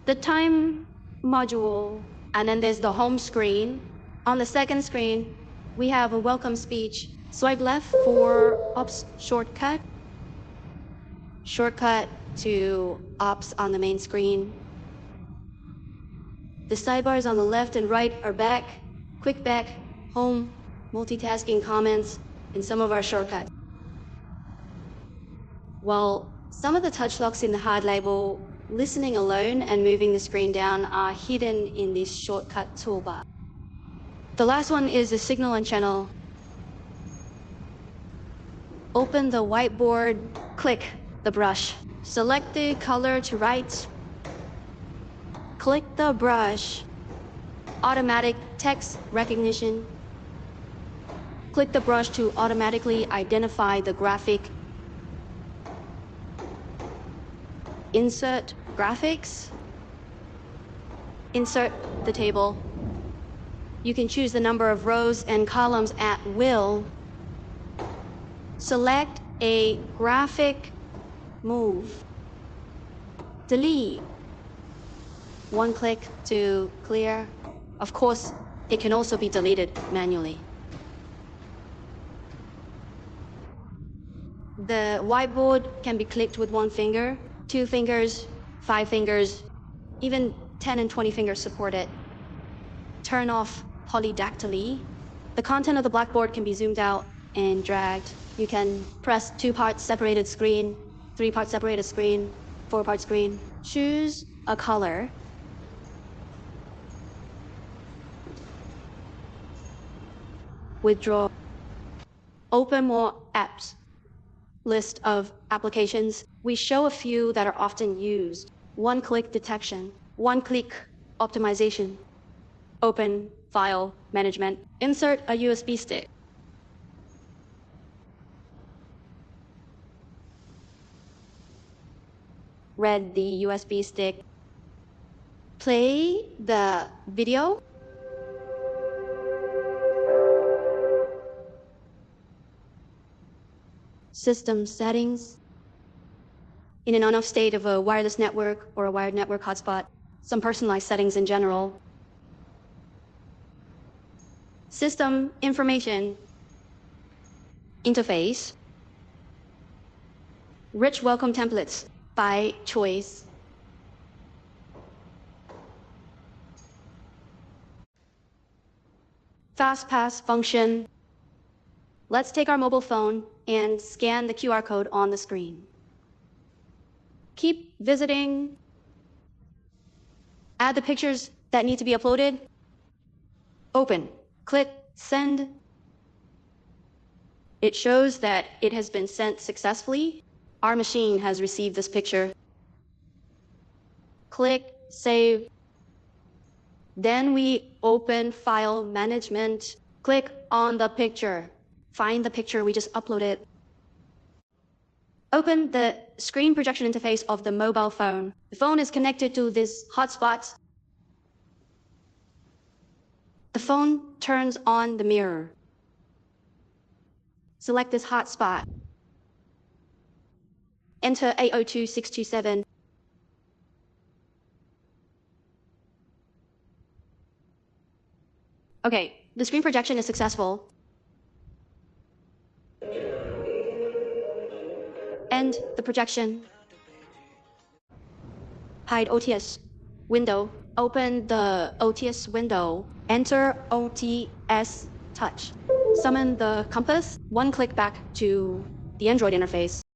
the time module, and then there's the home screen. On the second screen, we have a welcome speech. Swipe left for ops shortcut. Shortcut to ops on the main screen. The sidebars on the left and right are back, quick back, home, multitasking comments, and some of our shortcuts. While some of the touch locks in the hard label, listening alone and moving the screen down are hidden in this shortcut toolbar. The last one is the signal and channel. Open the whiteboard, click the brush. Select the color to write. Click the brush. Automatic text recognition. Click the brush to automatically identify the graphic. Insert graphics. Insert the table. You can choose the number of rows and columns at will. Select a graphic, move. Delete. One click to clear. Of course, it can also be deleted manually. The whiteboard can be clicked with 1 finger, 2 fingers, 5 fingers, even 10 and 20 fingers support it. Turn off polydactyly. The content of the blackboard can be zoomed out and dragged. You can press 2-part separated screen, 3-part separated screen, 4-part screen. Choose a color. Withdraw. Open more apps. List of applications. We show a few that are often used. One-click detection, one-click optimization. Open file management. Insert a USB stick. Read the USB stick. Play the video. System settings. In an on-off state of a wireless network or a wired network hotspot, some personalized settings in general. System information. Interface. Rich welcome templates by choice. Fast pass function. Let's take our mobile phone and scan the QR code on the screen. Keep visiting. Add the pictures that need to be uploaded. Open. Click send. It shows that it has been sent successfully. Our machine has received this picture. Click save. Then we open file management. Click on the picture. Find the picture we just uploaded. Open the screen projection interface of the mobile phone. The phone is connected to this hotspot. The phone turns on the mirror. Select this hotspot. Enter 802627. Okay, the screen projection is successful. End the projection. Hide OTS window. Open the OTS window. Enter OTS touch. Summon the compass. One click back to the Android interface.